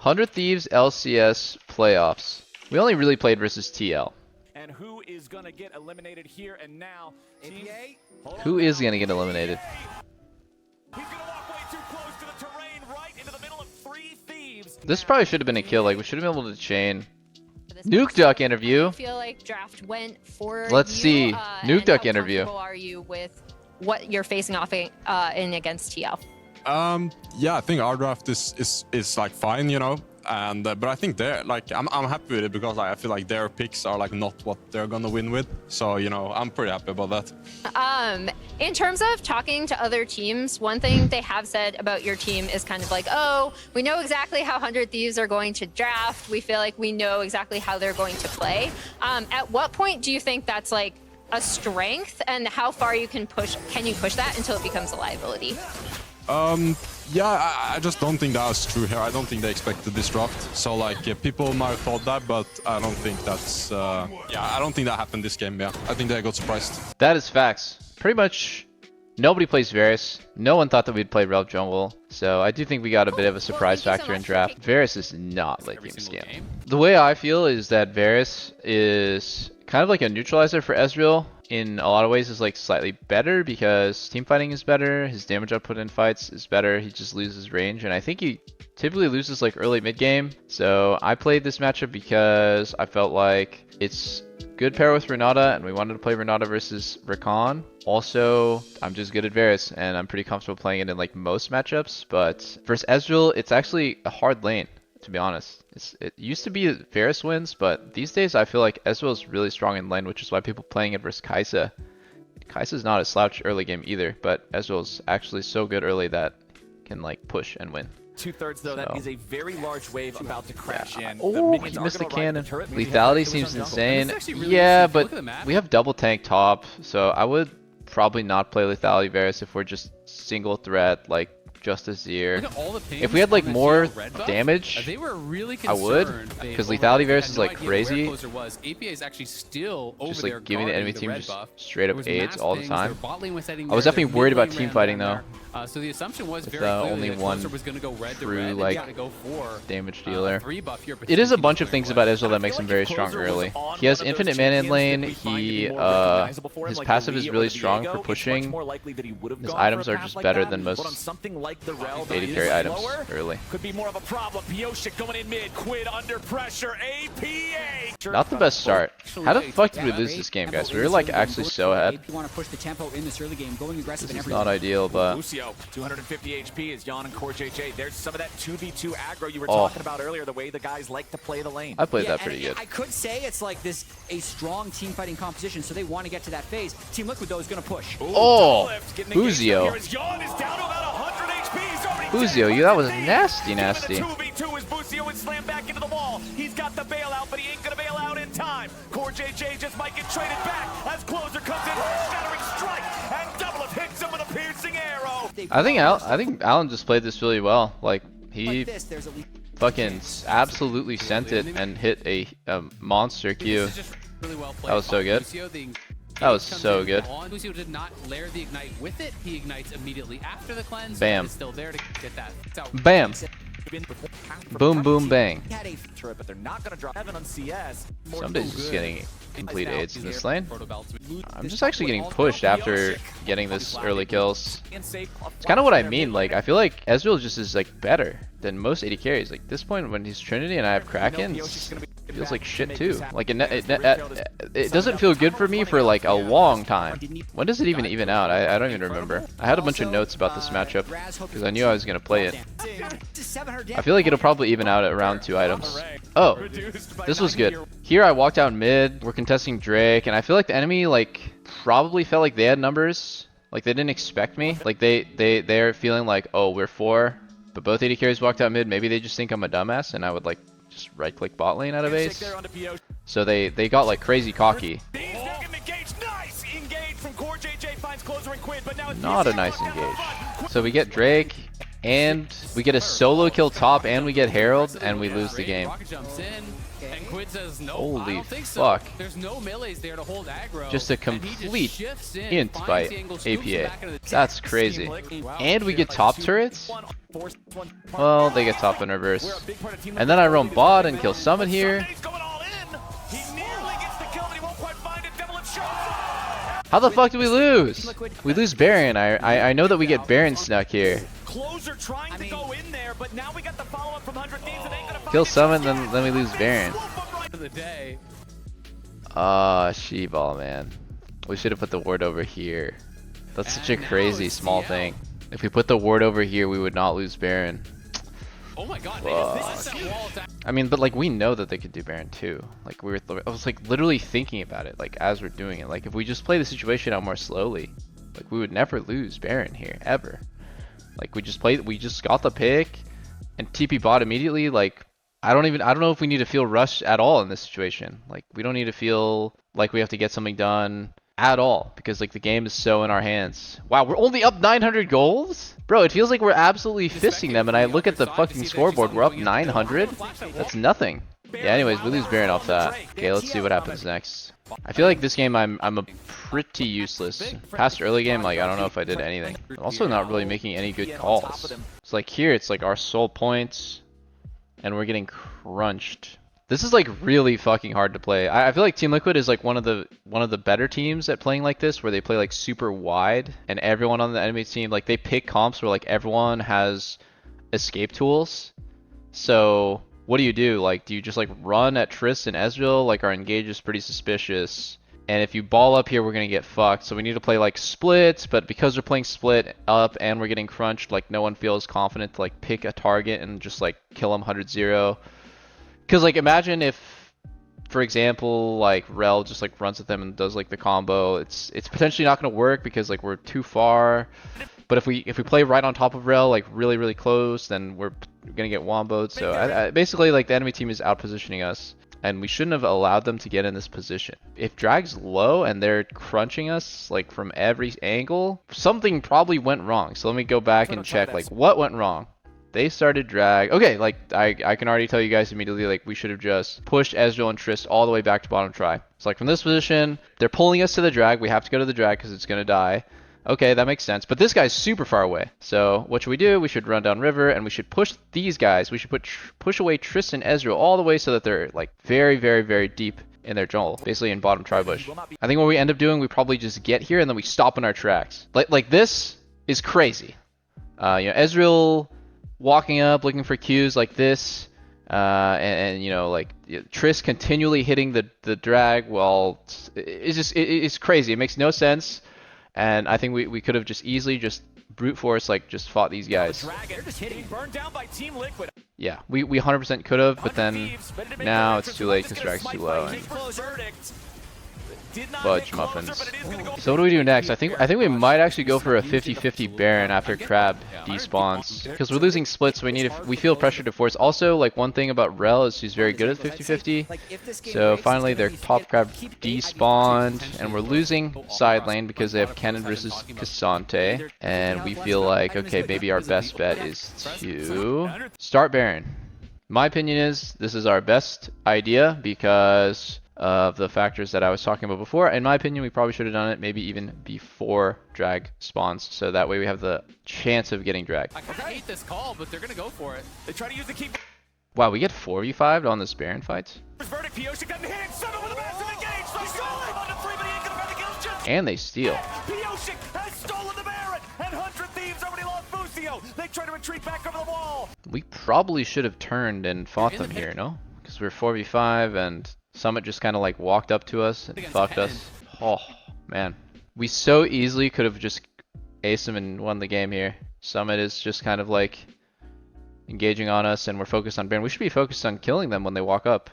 100 Thieves LCS playoffs. We only really played versus TL. And who is gonna get eliminated here and now? Who is gonna get eliminated? He's gonna walk way too close to the terrain, right into the middle of 3 Thieves. This probably should have been a kill. Like, we should have been able to chain. Nuke Duck interview. I feel like draft went for Let's see. Nuke Duck how interview. comfortable are you with what you're facing off in against TL? Yeah, I think our draft is like fine, you know, and but I think they're like I'm happy with it because I feel like their picks are like not what they're gonna win with, so you know I'm pretty happy about that. In terms of talking to other teams, one thing they have said about your team is kind of like, oh, we know exactly how 100 Thieves are going to draft. We feel like we know exactly how they're going to play. At what point do you think that's like a strength, and how far you can push? Can you push that until it becomes a liability? Yeah, I just don't think that's true here. I don't think they expected this draft. So like people might have thought that, but I don't think that's yeah, I don't think that happened this game. Yeah, I think they got surprised. That is facts. Pretty much nobody plays Varus. No one thought that we'd play Relp Jungle. So I do think we got a bit of a surprise factor in draft. Varus is not late game scam. The way I feel is that Varus is kind of like a neutralizer for Ezreal. In a lot of ways is like slightly better because team fighting is better, his damage output in fights is better, he just loses range, and I think he typically loses like early mid game. So I played this matchup because I felt like it's good pair with Renata, and we wanted to play Renata versus Rakan. Also, I'm just good at Varus, and I'm pretty comfortable playing it in like most matchups, but versus Ezreal, it's actually a hard lane, to be honest. It used to be Varus wins, but these days I feel like Ezreal is really strong in lane, which is why people playing it versus Kai'Sa. Kai'Sa's not a slouch early game either, but Ezreal's actually so good early that can like push and win. 2/3 though, that is a very large wave about to crash in. Oh, he missed the cannon. Lethality seems insane. Yeah, but we have double tank top, so I would probably not play Lethality Varus if we're just single threat like just Azir. If we had like more damage, I would, because Lethality Varus is like crazy. Just like giving the enemy team just straight up aids all the time. I was definitely worried about team fighting though. So the assumption was with very only one was going to go red true like damage dealer. 3 buff here, It is a bunch of things about Ezreal that makes him very strong early. He has infinite mana in lane. His passive is really strong for pushing. His items are just better than most AD carry items early. Could be more of a problem. Piosik going in mid, Quid under pressure, APA. Not the best start. How the fuck did we lose this game, guys? We were like actually so ahead. This is not ideal, but 250 HP is Yon and Core JJ. There's some of that 2v2 aggro you were talking about earlier, the way the guys like to play the lane. I played that pretty good. I could say it's like a strong team fighting composition, so they want to get to that phase. Team Liquid though is going to push. Oh, Buzio. Buzio, that was nasty. 2v2 as Buzio is slammed back into the wall. He's got the bailout, but he ain't gonna bail out in time. Core JJ just might get traded back as Closer comes in, shattering strike, and Doublelift hits him with a piercing arrow. I think Alan just played this really well. Like he fucking absolutely sent it and hit a monster Q. That was so good. That was so good. Buzio did not layer the ignite with it. He ignites immediately after the cleanse. Bam. It's still there to get that. Bam. Boom, boom, bang. But they're not gonna drop heaven on CS. Somebody's just getting complete aids in this lane. I'm just actually getting pushed after getting this early kills. It's kind of what I mean. Like I feel like Ezreal just is like better than most AD carries. Like this point when he's Trinity and I have Kraken, it feels like shit too. Like it doesn't feel good for me for like a long time. When does it even out? I don't even remember. I had a bunch of notes about this matchup because I knew I was gonna play it. I feel like it'll probably even out at around 2 items. Oh, this was good. Here I walked out mid, we're contesting Drake, and I feel like the enemy like probably felt like they had numbers. Like they didn't expect me. Like they're feeling like, oh, we're 4, but both AD carries walked out mid. Maybe they just think I'm a dumbass and I would like just right click bot lane out of ace. So they got like crazy cocky. Not a nice engage. So we get Drake, and we get a solo kill top, and we get Herald, and we lose the game. And Quid says no. I Holy don't think fuck. so. There's no melees there to hold aggro. Just a and he complete shifts in, int finds by the angle, scoops it APA. back into the That's crazy. And we get top turrets? Well, they get top in reverse. And then I roam bot and kill Summit here. How the fuck do we lose? We lose Baron. I know that we get Baron snuck here. Closer trying to go in there, but now we got the follow-up from 100 Thieves and ain't gonna find Kill it. Summit, then we lose Baron. of the day. She-ball, man. We should have put the ward over here. That's such a crazy small thing. If we put the ward over here, we would not lose Baron. Oh my god, I mean, but like we know that they could do Baron too. Like I was like literally thinking about it, like as we're doing it. Like if we just play the situation out more slowly, like we would never lose Baron here ever. Like we just got the pick and TP bot immediately. Like I don't know if we need to feel rushed at all in this situation. Like we don't need to feel like we have to get something done at all because like the game is so in our hands. Wow, we're only up 900 goals? Bro, it feels like we're absolutely fisting them and I look at the fucking scoreboard, we're up 900? That's nothing. Yeah, anyways, we lose Baron off that. Okay, let's see what happens next. I feel like this game I'm a pretty useless. Past early game, like I don't know if I did anything. I'm also not really making any good calls. It's like here, it's like our sole points and we're getting crunched. This is like really fucking hard to play. I feel like Team Liquid is like one of the better teams at playing like this, where they play like super wide and everyone on the enemy team, like they pick comps where like everyone has escape tools. So what do? Like do you just like run at Triss and Ezreal? Like our engage is pretty suspicious. And if you ball up here, we're gonna get fucked. So we need to play like splits, but because we're playing split up and we're getting crunched, like no one feels confident to like pick a target and just like kill them 100-0. Because like imagine if, for example, like Rel just like runs at them and does like the combo. It's potentially not gonna work because like we're too far. But if we play right on top of Rel, like really close, then we're gonna get womboed. So basically like the enemy team is out positioning us, and we shouldn't have allowed them to get in this position. If Drag's low and they're crunching us like from every angle, something probably went wrong. So let me go back and check like what went wrong. They started Drag. Okay, like I can already tell you guys immediately, like we should have just pushed Ezreal and Triss all the way back to bottom try. So like from this position, they're pulling us to the Drag. We have to go to the Drag because it's gonna die. Okay, that makes sense. But this guy's super far away. So what should we do? We should run down river and we should push these guys. We should push away Triss and Ezreal all the way so that they're like very deep in their jungle, basically in bottom tri bush. I think what we end up doing, we probably just get here and then we stop in our tracks. Like this is crazy. You know, Ezreal walking up, looking for Qs like this, and you know, like Triss continually hitting the drag. Well, it's crazy. It makes no sense, and I think we could have just easily just brute force like just fought these guys. Yeah, we 100% could have, but then now it's too late because drag's too low. And fudge muffins. So what do we do next? I think we might actually go for a 50-50 Baron after Crab despawns, because we're losing splits. So we feel pressure to force. Also, like one thing about Rel is she's very good at 50-50. So finally their top Crab despawned, and we're losing side lane because they have Kennen versus Cassante, and we feel like okay, maybe our best bet is to start Baron. My opinion is this is our best idea because of the factors that I was talking about before. In my opinion, we probably should have done it maybe even before drag spawns, so that way we have the chance of getting dragged. I hate this call, but they're gonna go for it. They try to use the key. Wow, we get 4v5'd on this Baron fight? And they steal. They try to retreat back over the wall. We probably should have turned and fought them here, no? Because we're 4v5 and Summit just kind of like walked up to us and fucked us. Oh, man. We so easily could have just aced him and won the game here. Summit is just kind of like engaging on us and we're focused on Baron. We should be focused on killing them when they walk up.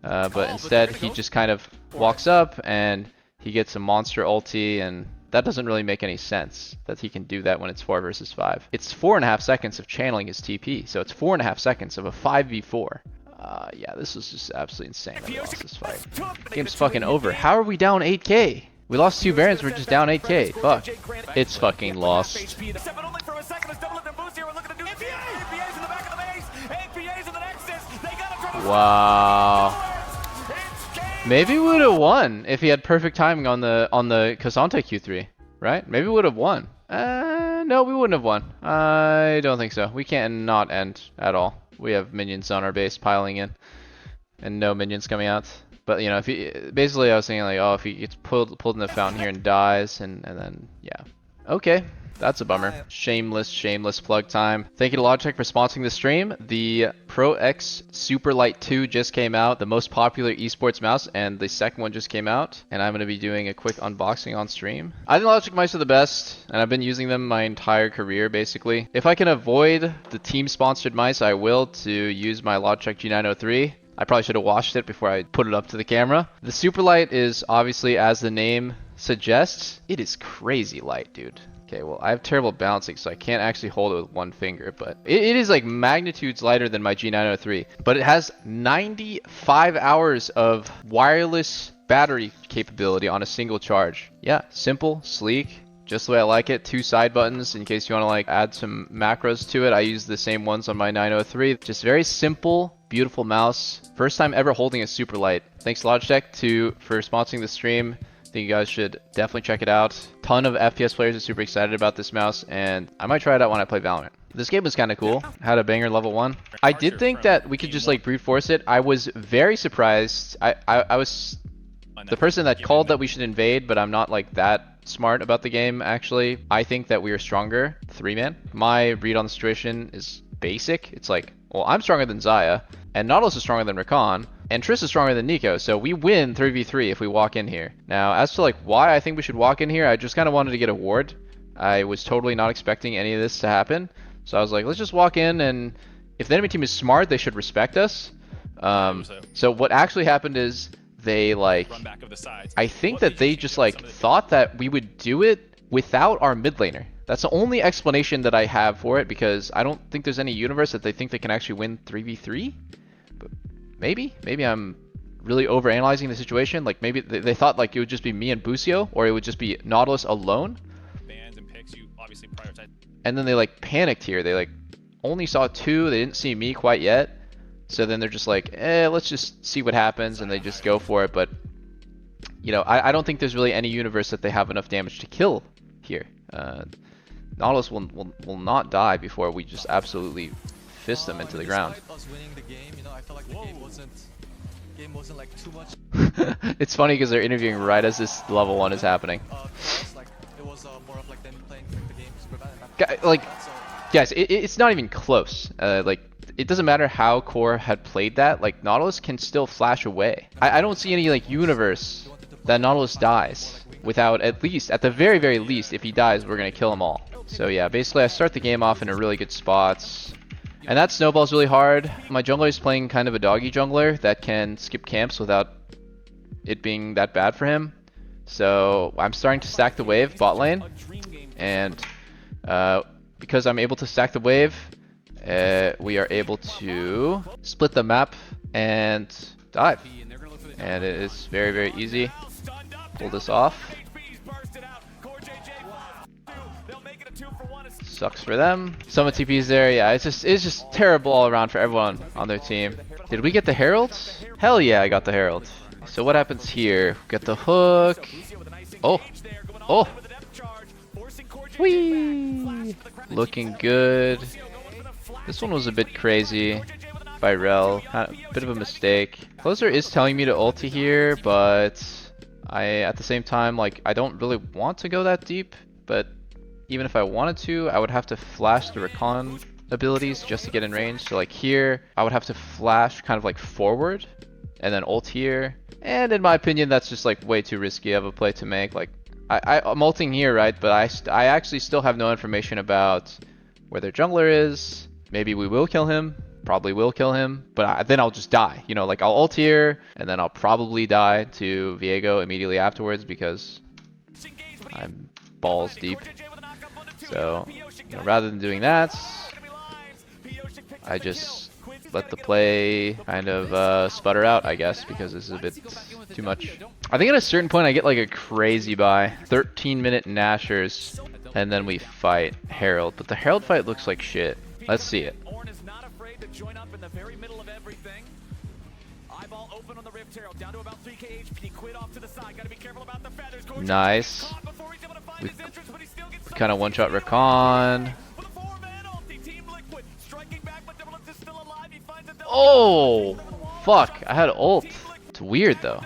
But instead he just kind of walks up and he gets a monster ulti, and that doesn't really make any sense that he can do that when it's 4 versus 5. It's 4.5 seconds of channeling his TP, so it's 4.5 seconds of a 5v4. Yeah, this was just absolutely insane that we lost this fight. Game's fucking over. How are we down 8k? We lost 2 Barons, we're just down 8k. Fuck. It's fucking lost. Wow. Maybe we would have won if he had perfect timing on the Kasante Q3, right? Maybe we would have won. No, we wouldn't have won. I don't think so. We can't not end at all. We have minions on our base piling in, and no minions coming out. But you know, if he basically, I was thinking like, oh, if he gets pulled in the fountain here and dies, and then yeah, okay. That's a bummer. Shameless plug time. Thank you to Logitech for sponsoring the stream. The Pro X Superlight 2 just came out, the most popular esports mouse, and the second one just came out. And I'm going to be doing a quick unboxing on stream. I think Logitech mice are the best, and I've been using them my entire career, basically. If I can avoid the team-sponsored mice, I will, to use my Logitech G903. I probably should have washed it before I put it up to the camera. The Superlight is obviously, as the name suggests, it is crazy light, dude. Okay, well, I have terrible balancing, so I can't actually hold it with one finger, but it is like magnitudes lighter than my G903. But it has 95 hours of wireless battery capability on a single charge. Yeah, simple, sleek, just the way I like it. 2 side buttons in case you want to like add some macros to it. I use the same ones on my 903. Just very simple, beautiful mouse. First time ever holding a super light. Thanks Logitech for sponsoring the stream. I think you guys should definitely check it out. Ton of FPS players are super excited about this mouse, and I might try it out when I play Valorant. This game was kind of cool. Had a banger level 1. I did think that we could just like brute force it. I was very surprised. I was the person that called that we should invade, but I'm not like that smart about the game actually. I think that we are stronger 3-man. My read on the situation is basic. It's like, well, I'm stronger than Zaya, and Nautilus is stronger than Rakan, and Triss is stronger than Nico, so we win 3v3 if we walk in here. Now, as to like why I think we should walk in here, I just kind of wanted to get a ward. I was totally not expecting any of this to happen, so I was like, let's just walk in, and if the enemy team is smart, they should respect us. So what actually happened is they like, I think that they just like thought that we would do it without our mid laner. That's the only explanation that I have for it, because I don't think there's any universe that they think they can actually win 3v3. But maybe I'm really overanalyzing the situation. Like maybe they thought like it would just be me and Busio, or it would just be Nautilus alone. And then they like panicked here. They like only saw 2. They didn't see me quite yet. So then they're just like, let's just see what happens, and they just go for it. But you know, I don't think there's really any universe that they have enough damage to kill here. Nautilus will not die before we just absolutely fist them into the ground. It's funny because they're interviewing right as this level 1 is happening. Like, guys, it's not even close. Like, it doesn't matter how Core had played that. Like, Nautilus can still flash away. I don't see any like universe that Nautilus dies without at least, at the very, very least, if he dies, we're gonna kill him all. So yeah, basically I start the game off in a really good spot, and that snowballs really hard. My jungler is playing kind of a doggy jungler that can skip camps without it being that bad for him. So I'm starting to stack the wave bot lane, and because I'm able to stack the wave, we are able to split the map and dive, and it is very, very easy. Pull this off. Sucks for them. Someone TP's there. Yeah, it's just terrible all around for everyone on their team. Did we get the Herald? Hell yeah, I got the Herald. So what happens here? Get the hook. Oh. Oh. Whee! Looking good. This one was a bit crazy by Rel. A bit of a mistake. Closer is telling me to ulti here, but at the same time, like, I don't really want to go that deep, but even if I wanted to, I would have to flash the recon abilities just to get in range. So like here, I would have to flash kind of like forward and then ult here. And in my opinion, that's just like way too risky of a play to make. Like I'm ulting here, right? But I actually still have no information about where their jungler is. Maybe we will kill him. Probably will kill him, but then I'll just die. You know, like I'll ult here, and then I'll probably die to Viego immediately afterwards because I'm balls deep. So, you know, rather than doing that, I just let the play kind of sputter out, I guess, because this is a bit too much. I think at a certain point I get like a crazy buy. 13-minute Nashers, and then we fight Herald. But the Herald fight looks like shit. Let's see it. Eyeball open on the Rift Arrow, down to about 3k HP. Quid off to the side. Gotta be careful about the feathers. Nice. Caught before he's able to find his entrance, but he still gets Kind of one-shot Recon. with a 4-man ulti. Team Liquid striking back, but Doublelift is still alive. He finds a double. Oh, fuck. I had ult. It's weird, though.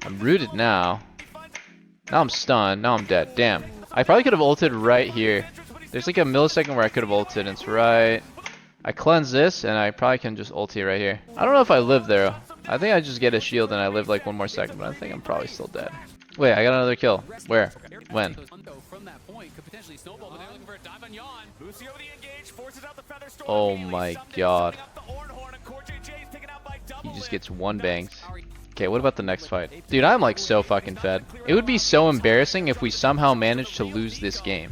I'm rooted now. Now I'm stunned. Now I'm dead. Damn. I probably could have ulted right here. There's like a millisecond where I could have ulted, and it's right. I cleanse this, and I probably can just ulti right here. I don't know if I live there. I think I just get a shield and I live like one more second, but I think I'm probably still dead. Wait, I got another kill. Where? When? Oh my god. He just gets one banged. Okay, what about the next fight? Dude, I'm like so fucking fed. It would be so embarrassing if we somehow managed to lose this game.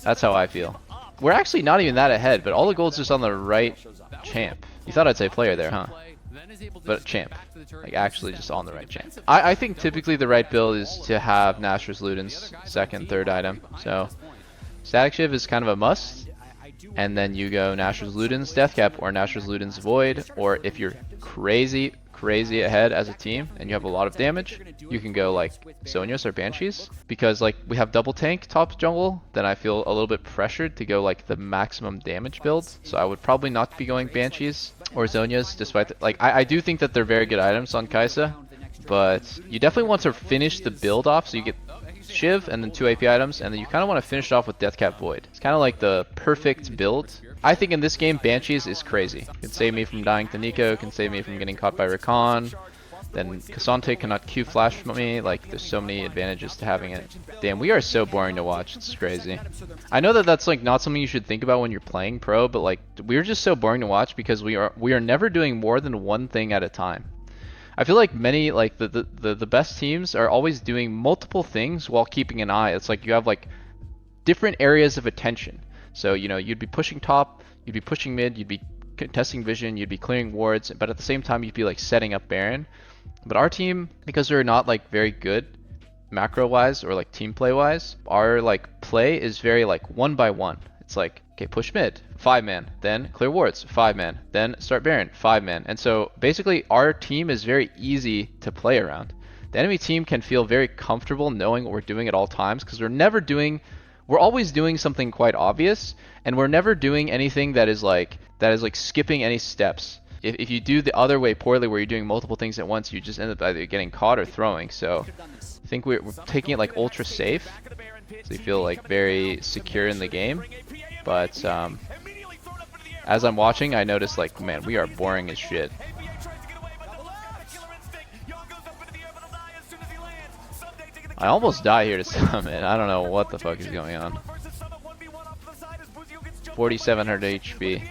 That's how I feel. We're actually not even that ahead, but all the gold's just on the right champ. You thought I'd say player there, huh? But champ. Like actually just on the right champ. I think typically the right build is to have Nashor's Luden's second, third item. So Static Shiv is kind of a must. And then you go Nashor's Luden's Deathcap or Nashor's Luden's Void. Or if you're crazy ahead as a team and you have a lot of damage, you can go like Zhonya's or Banshees. Because like we have double tank top jungle, then I feel a little bit pressured to go like the maximum damage build. So I would probably not be going Banshees or Zhonya's, despite the, like I do think that they're very good items on Kai'Sa, but you definitely want to finish the build off so you get Shiv and then 2 AP items, and then you kind of want to finish it off with Deathcap Void. It's kind of like the perfect build. I think in this game, Banshees is crazy. It can save me from dying to Nico, can save me from getting caught by Recon. Then Cassante cannot Q flash from me. Like, there's so many advantages to having it. Damn, we are so boring to watch. It's crazy. I know that that's like not something you should think about when you're playing pro, but like we're just so boring to watch because we are never doing more than one thing at a time. I feel like many like the best teams are always doing multiple things while keeping an eye. It's like you have like different areas of attention. So, you know, you'd be pushing top, you'd be pushing mid, you'd be contesting vision, you'd be clearing wards, but at the same time you'd be like setting up Baron. But our team, because they're not like very good macro wise or like team play wise, our like play is very like one by one. It's like, okay, push mid, 5-man, then clear wards, 5-man, then start Baron, 5-man. And so basically our team is very easy to play around. The enemy team can feel very comfortable knowing what we're doing at all times because we're always doing something quite obvious, and we're never doing anything that is like skipping any steps. If you do the other way poorly, where you're doing multiple things at once, you just end up either getting caught or throwing. So I think we're taking it like ultra safe, so you feel like very secure in the game. But as I'm watching, I notice like, man, we are boring as shit. I almost die here to summon. I don't know what the fuck is going on. 4,700 HP.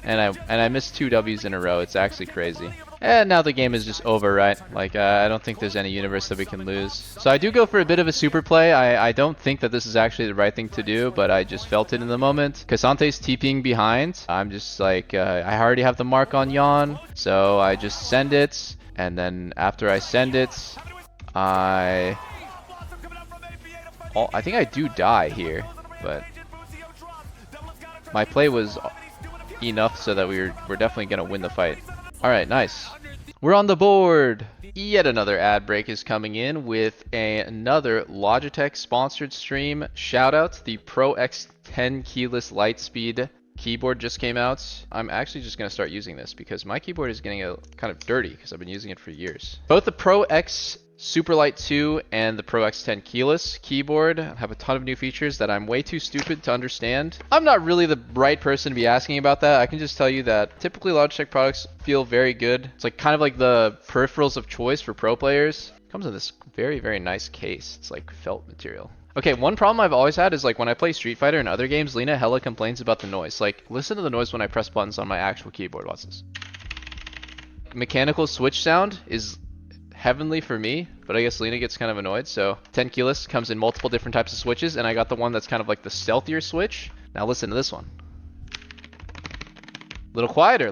And I missed 2 W's in a row. It's actually crazy. And now the game is just over, right? Like, I don't think there's any universe that we can lose. So I do go for a bit of a super play. I don't think that this is actually the right thing to do, but I just felt it in the moment. Cassante's TPing behind. I'm just like, I already have the mark on Yon, so I just send it. And then after I send it, I think I do die here, but my play was enough so that we're definitely gonna win the fight. All right, nice. We're on the board. Yet another ad break is coming in with another Logitech sponsored stream. Shout out, the Pro X10 keyless Lightspeed keyboard just came out. I'm actually just gonna start using this because my keyboard is getting kind of dirty because I've been using it for years. Both the Pro X Superlight 2 and the Pro X10 keyless keyboard have a ton of new features that I'm way too stupid to understand. I'm not really the right person to be asking about that. I can just tell you that typically Logitech products feel very good. It's like kind of like the peripherals of choice for pro players. It comes in this very, very nice case. It's like felt material. Okay, one problem I've always had is like when I play Street Fighter and other games, Lena hella complains about the noise. Like, listen to the noise when I press buttons on my actual keyboard. Watch this. Mechanical switch sound is heavenly for me, but I guess Lena gets kind of annoyed. So 10 keyless comes in multiple different types of switches, and I got the one that's kind of like the stealthier switch. Now listen to this one. Little quieter.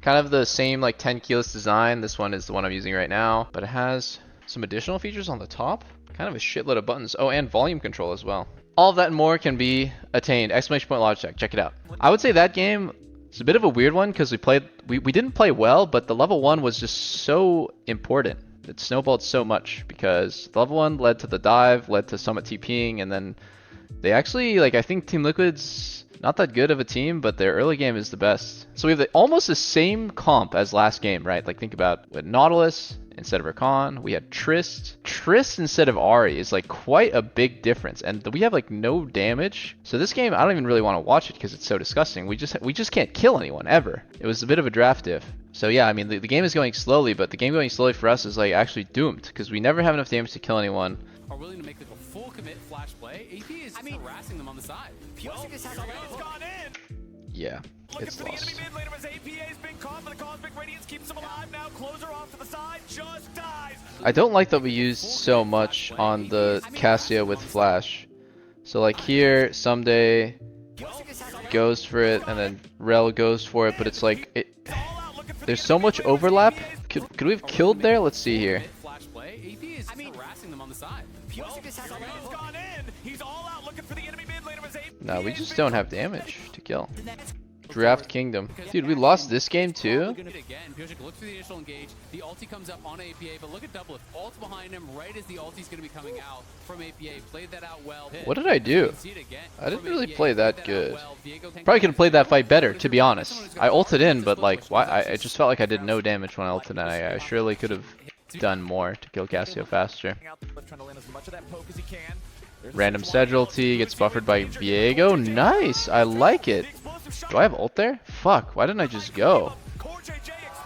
Kind of the same like 10 keyless design. This one is the one I'm using right now, but it has some additional features on the top. Kind of a shitload of buttons. Oh, and volume control as well. All of that and more can be attained. Exclamation point Logitech. Check it out. I would say that game It's a bit of a weird one because we didn't play well, but the level 1 was just so important. It snowballed so much because the level 1 led to the dive, led to Summit TPing, and then they actually, like, I think Team Liquid's not that good of a team, but their early game is the best. So we have almost the same comp as last game, right? Like, think about with Nautilus instead of Rakan, we had Trist. Trist instead of Ahri is like quite a big difference, and we have like no damage. So this game, I don't even really want to watch it because it's so disgusting. We just can't kill anyone ever. It was a bit of a draft diff. So yeah, I mean the game is going slowly, but the game going slowly for us is like actually doomed because we never have enough damage to kill anyone. Are willing to make like a full commit flash play. AP is harassing them on the side. Well, it's gone in. Yeah, Looking it's for the lost. enemy mid laner as APA's been caught, but the Cosmic Radiance keeps him alive now. Closer off to the side, just dies. I don't like that we used so much on the Cassia with flash. So like here, someday goes for it, and then Rel goes for it, but it's like there's so much overlap. Could we have killed there? Let's see here. Flash play. AP is harassing them on the side. Gone in. He's all out looking for the enemy mid laner as APA. No, we just don't have damage to kill. Draft Kingdom. Dude, we lost this game too? Again, Piotrek looks for the initial engage. The ulti comes up on APA, but look at Doublelift. Ult behind him right as the ulti's going to be coming out from APA. Played that out well. What did I do? See it again I didn't from really APA. play that Played good. out well. Diego Probably could have played that fight better, to be honest. I ulted in, but like, why? I just felt like I did no damage when I ulted in. I surely could have done more to kill Cassio faster. Trying to land as much of that poke as he can. Random Sedge ulti gets buffered by Viego. Nice! I like it. Do I have ult there? Fuck, why didn't I just go?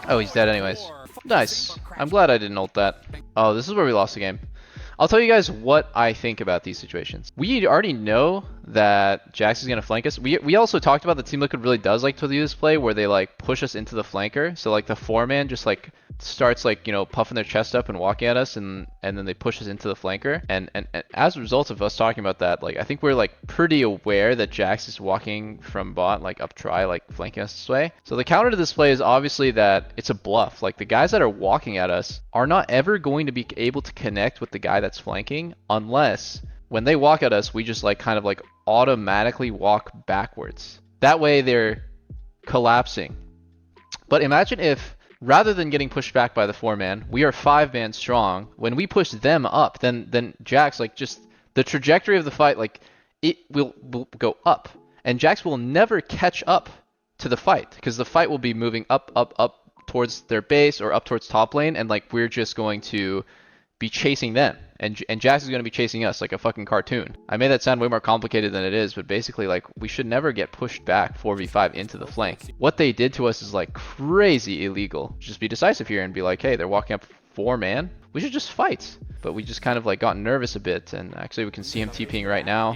Oh, he's dead anyways. Nice. I'm glad I didn't ult that. Oh, this is where we lost the game. I'll tell you guys what I think about these situations. We already know that Jax is going to flank us. We also talked about the Team Liquid really does like to do this play where they like push us into the flanker. So like the 4-man just like starts like, you know, puffing their chest up and walking at us, and then they push us into the flanker. And as a result of us talking about that, like I think we're like pretty aware that Jax is walking from bot like up try, like flanking us this way. So the counter to this play is obviously that it's a bluff. Like the guys that are walking at us are not ever going to be able to connect with the guy that's flanking unless when they walk at us, we just like kind of like automatically walk backwards. That way they're collapsing. But imagine if rather than getting pushed back by the 4-man, we are 5-man strong. When we push them up, then Jax, like just the trajectory of the fight, like it will go up. And Jax will never catch up to the fight because the fight will be moving up towards their base or up towards top lane, and like we're just going to be chasing them. And Jax is going to be chasing us like a fucking cartoon. I made that sound way more complicated than it is, but basically like we should never get pushed back 4v5 into the flank. What they did to us is like crazy illegal. Just be decisive here and be like, hey, they're walking up 4-man. We should just fight. But we just kind of like got nervous a bit, and actually we can see him TPing right now.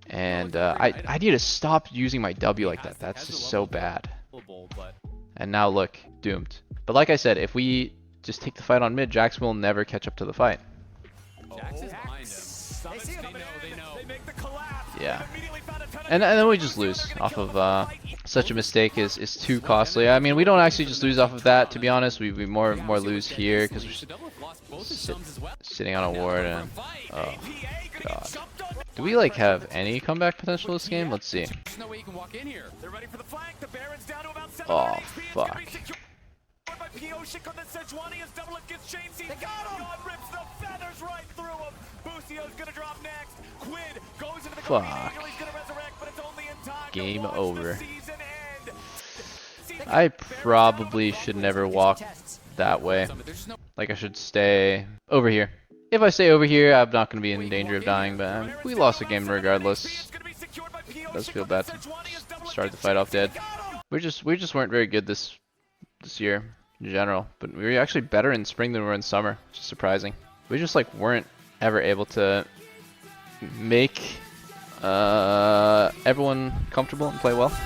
And I need to stop using my W like that. That's just so bad. And now look, doomed. But like I said, if we just take the fight on mid, Jax will never catch up to the fight. Jax is behind him. They know. Yeah. And then we just lose off of such a mistake is too costly. I mean, we don't actually just lose off of that, to be honest. We more lose here because we're sitting on a ward, and oh god. Do we like have any comeback potential this game? Let's see. There's no way you can walk in here. They're ready for the flank. The Baron's down to about 7 Oh, HP. It's gonna fuck. be secured by Piotrek on the Sejuani as Doublelift gets chain seized. They got him! Rips the feathers right through him. Busio's gonna drop next. Quid goes into the Fuck. Angel. He's gonna resurrect, but it's only in time to Game watch the over. season end. I probably should never walk that way. Like I should stay over here. If I stay over here, I'm not going to be in danger of dying, but we lost the game regardless. It's gonna be secured by Piotrek Does feel on bad the to Sejuani as Doublelift start the gets fight off dead. Got him! We just weren't very good this year in general, but we were actually better in spring than we were in summer, which is surprising. We just like weren't ever able to make everyone comfortable and play well.